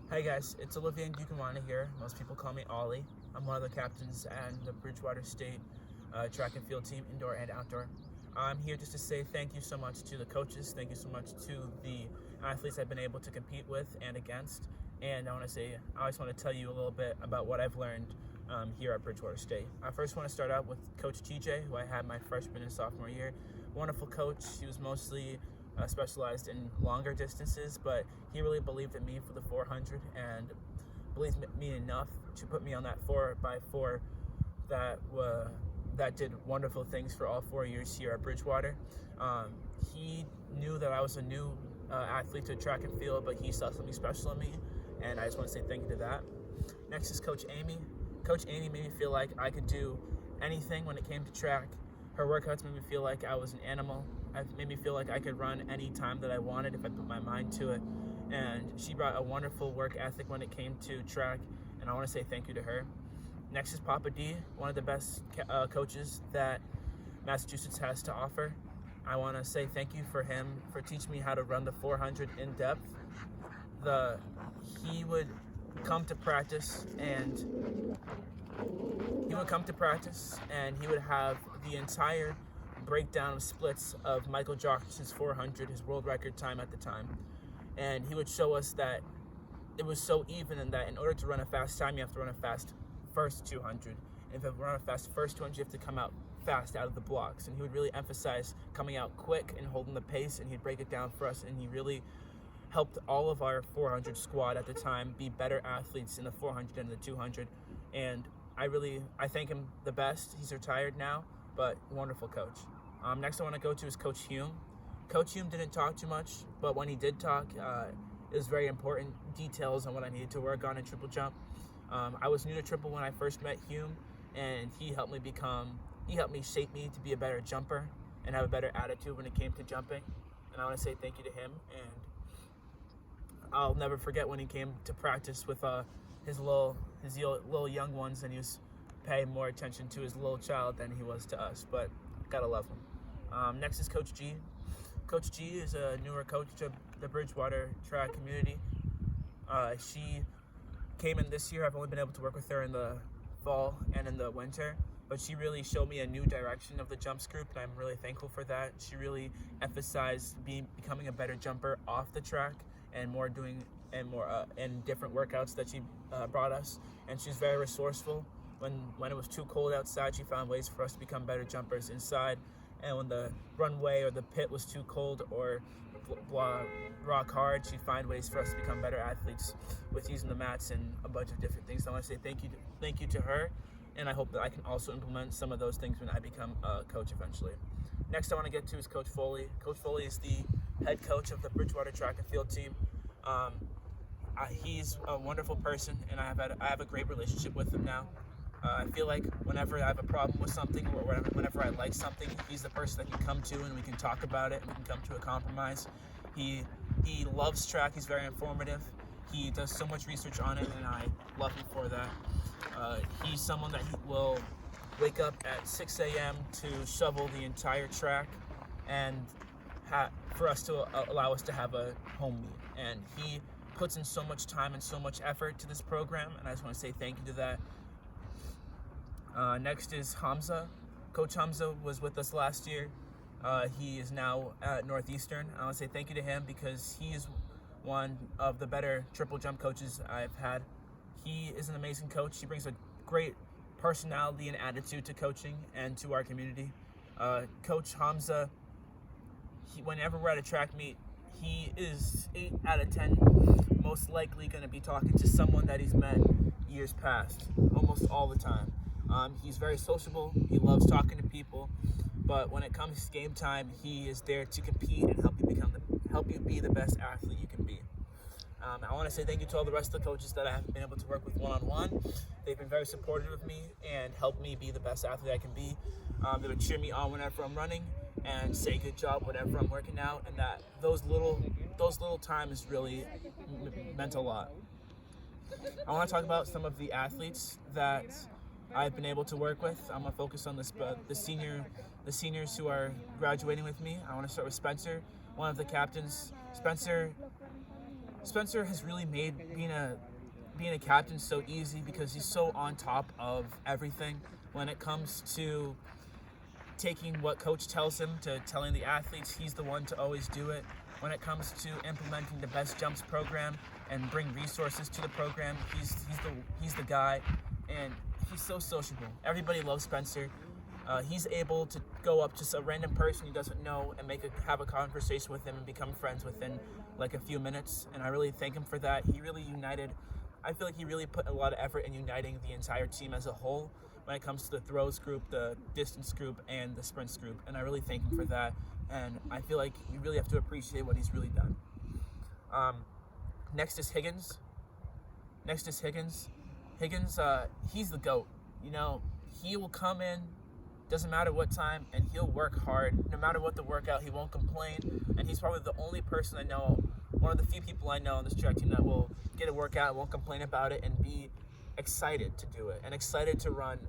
Hey guys, it's Olivia and Dukamana here. Most people call me Ollie. I'm one of the captains and the Bridgewater State track and field team, indoor and outdoor. I'm here just to say thank you so much to the coaches. Thank you so much to the athletes I've been able to compete with and against. And I just want to tell you a little bit about what I've learned here at Bridgewater State. I first want to start out with Coach TJ, who I had my freshman and sophomore year. Wonderful coach. He was mostly specialized in longer distances, but he really believed in me for the 400 and believed in me enough to put me on that 4x4 that did wonderful things for all 4 years here at Bridgewater. He knew that I was a new athlete to track and field, but he saw something special in me, and I just want to say thank you to that. Next is Coach Amy. Coach Amy made me feel like I could do anything when it came to track. Her workouts made me feel like I was an animal. It made me feel like I could run any time that I wanted if I put my mind to it. And she brought a wonderful work ethic when it came to track, and I want to say thank you to her. Next is Papa D, one of the best coaches that Massachusetts has to offer. I want to say thank you for him for teaching me how to run the 400 in depth. He would come to practice and he would have the entire breakdown of splits of Michael Johnson's 400, his world record time at the time. And he would show us that it was so even, and that in order to run a fast time, you have to run a fast first 200. And if you run a fast first 200, you have to come out fast out of the blocks. And he would really emphasize coming out quick and holding the pace, and he'd break it down for us. And he really helped all of our 400 squad at the time be better athletes in the 400 and the 200. And I thank him the best. He's retired now, but wonderful coach. Next I want to go to is Coach Hume. Coach Hume didn't talk too much, but when he did talk, it was very important details on what I needed to work on in triple jump. I was new to triple when I first met Hume, and he helped me shape me to be a better jumper and have a better attitude when it came to jumping. And I want to say thank you to him. And I'll never forget when he came to practice with his little young ones, and he was paying more attention to his little child than he was to us. But gotta love him. Next is Coach G. Coach G is a newer coach to the Bridgewater track community. She came in this year. I've only been able to work with her in the fall and in the winter, but she really showed me a new direction of the jumps group, and I'm really thankful for that. She really emphasized becoming a better jumper off the track and and different workouts that she brought us. And she's very resourceful. When it was too cold outside, she found ways for us to become better jumpers inside. And when the runway or the pit was too cold or rock hard, she'd find ways for us to become better athletes with using the mats and a bunch of different things. So I want to say thank you to her, and I hope that I can also implement some of those things when I become a coach eventually. Next I want to get to is Coach Foley. Coach Foley is the head coach of the Bridgewater track and field team. He's a wonderful person, and I have a great relationship with him now. I feel like whenever I have a problem with something, or whenever I like something, he's the person that can come to, and we can talk about it, and we can come to a compromise. He loves track. He's very informative. He does so much research on it, and I love him for that. He's someone that will wake up at 6 a.m. to shovel the entire track, and for us to allow us to have a home meet. And he puts in so much time and so much effort to this program, and I just want to say thank you to that. Next is Hamza. Coach Hamza was with us last year. He is now at Northeastern. I want to say thank you to him because he is one of the better triple jump coaches I've had. He is an amazing coach. He brings a great personality and attitude to coaching and to our community. Coach Hamza, whenever we're at a track meet, he is 8 out of 10 most likely going to be talking to someone that he's met years past, almost all the time. He's very sociable. He loves talking to people, but when it comes to game time, he is there to compete and help you be the best athlete you can be. I want to say thank you to all the rest of the coaches that I haven't been able to work with one-on-one. They've been very supportive of me and helped me be the best athlete I can be. They would cheer me on whenever I'm running and say good job whenever I'm working out, and that those little times really meant a lot. I want to talk about some of the athletes that I've been able to work with. I'm gonna focus on the seniors who are graduating with me. I want to start with Spencer, one of the captains. Spencer has really made being a captain so easy because he's so on top of everything when it comes to taking what coach tells him to telling the athletes. He's the one to always do it. When it comes to implementing the best jumps program and bring resources to the program, he's the guy, and he's so sociable. Everybody loves Spencer. He's able to go up to a random person he doesn't know and have a conversation with him and become friends within like a few minutes, and I really thank him for that. He really united. I feel like he really put a lot of effort in uniting the entire team as a whole when it comes to the throws group, the distance group, and the sprints group, and I really thank him for that, and I feel like you really have to appreciate what he's really done. Next is Higgins. Higgins, he's the GOAT. You know, he will come in, doesn't matter what time, and he'll work hard. No matter what the workout, he won't complain, and he's probably the only person I know, one of the few people I know on this track team that will get a workout, won't complain about it, and be excited to do it, and excited to run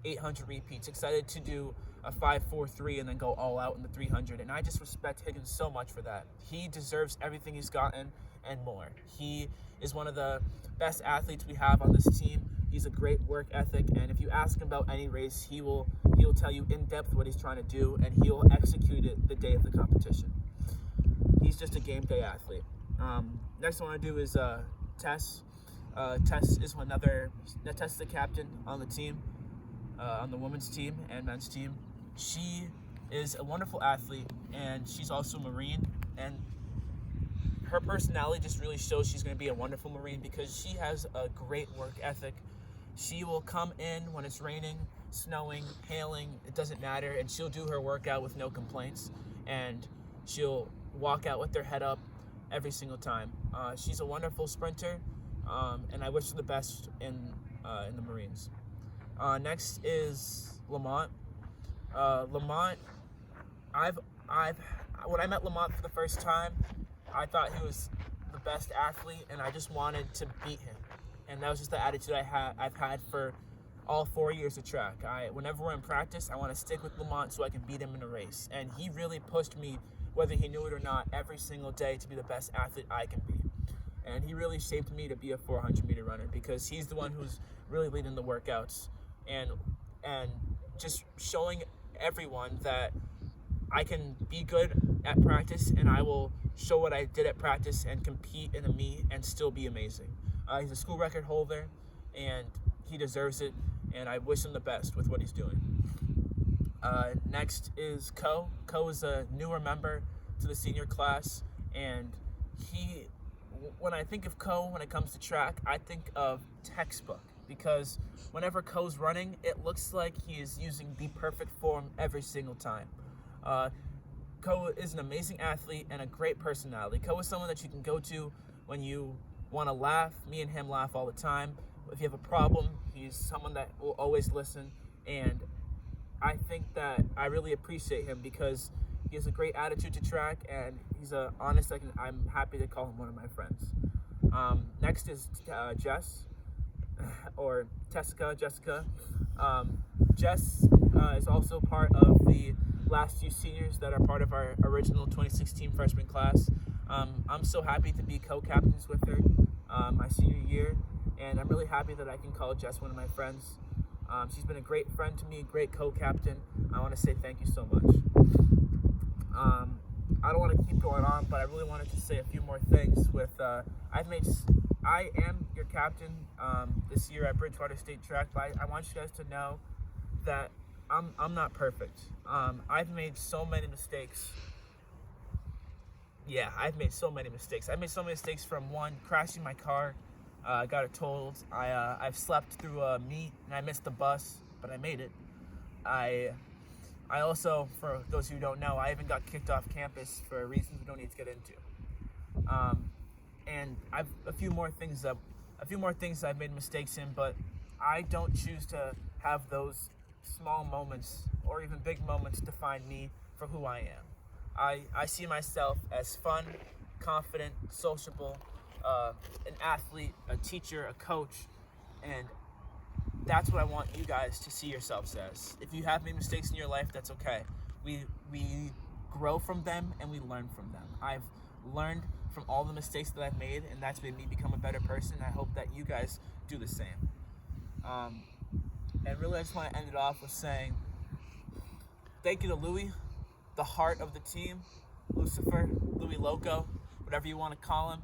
800 repeats, excited to do a 5.43 and then go all out in the 300, and I just respect Higgins so much for that. He deserves everything he's gotten and more. He is one of the best athletes we have on this team. He's a great work ethic, and if you ask him about any race, he will tell you in depth what he's trying to do, and he'll execute it the day of the competition. He's just a game day athlete. Next I want to do is Tess. Tess is the captain on the team, on the women's team and men's team. She is a wonderful athlete, and she's also a Marine, and her personality just really shows she's going to be a wonderful Marine because she has a great work ethic. She will come in when it's raining, snowing, hailing, it doesn't matter, and she'll do her workout with no complaints, and she'll walk out with her head up every single time. She's a wonderful sprinter, and I wish her the best in the Marines. Next is Lamont. Lamont, when I met Lamont for the first time, I thought he was the best athlete, and I just wanted to beat him. And that was just the attitude I've had for all 4 years of track. Whenever we're in practice, I want to stick with Lamont so I can beat him in a race. And he really pushed me, whether he knew it or not, every single day to be the best athlete I can be. And he really shaped me to be a 400-meter runner because he's the one who's really leading the workouts and just showing everyone that I can be good at practice, and I will show what I did at practice and compete in a meet and still be amazing. He's a school record holder, and he deserves it, and I wish him the best with what he's doing. Next is Ko. Ko is a newer member to the senior class, and when I think of Ko, when it comes to track, I think of textbook, because whenever Ko's running, it looks like he is using the perfect form every single time. Ko is an amazing athlete and a great personality. Ko is someone that you can go to when you want to laugh. Me and him laugh all the time. If you have a problem, he's someone that will always listen, and I think that I really appreciate him because he has a great attitude to track, and he's honest. I'm happy to call him one of my friends. Next is Jess, or Jessica. Jess is also part of the last few seniors that are part of our original 2016 freshman class. I'm so happy to be co-captains with her my senior year, and I'm really happy that I can call Jess one of my friends. She's been a great friend to me, great co-captain. I want to say thank you so much. I don't want to keep going on, but I really wanted to say a few more things. I am your captain this year at Bridgewater State Track, but I want you guys to know that I'm not perfect. I've made so many mistakes. Yeah, I've made so many mistakes. I've made so many mistakes from crashing my car. Got it totaled. I've slept through a meet and I missed the bus, but I made it. I also, for those who don't know, I even got kicked off campus for reasons we don't need to get into. And I've a few more things I've made mistakes in, but I don't choose to have those small moments or even big moments define me for who I am. I see myself as fun, confident, sociable, an athlete, a teacher, a coach, and that's what I want you guys to see yourselves as. If you have made mistakes in your life, that's okay. We grow from them and we learn from them. I've learned from all the mistakes that I've made, and that's made me become a better person. I hope that you guys do the same. And really, I just want to end it off with saying thank you to Louis, the heart of the team, Lucifer, Louis Loco, whatever you want to call him.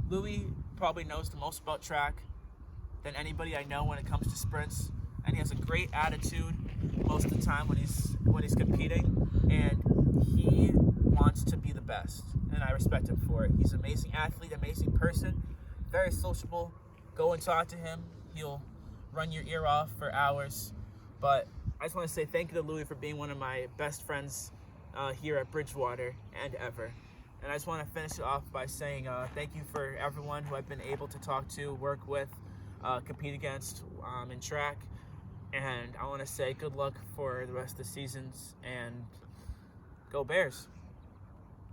Louis probably knows the most about track than anybody I know when it comes to sprints, and he has a great attitude most of the time when he's competing, and he wants to be the best, and I respect him for it. He's an amazing athlete, amazing person, very sociable. Go and talk to him. He'll run your ear off for hours. But I just want to say thank you to Louis for being one of my best friends here at Bridgewater and ever. And I just want to finish it off by saying thank you for everyone who I've been able to talk to, work with, compete against in track. And I want to say good luck for the rest of the seasons, and go Bears.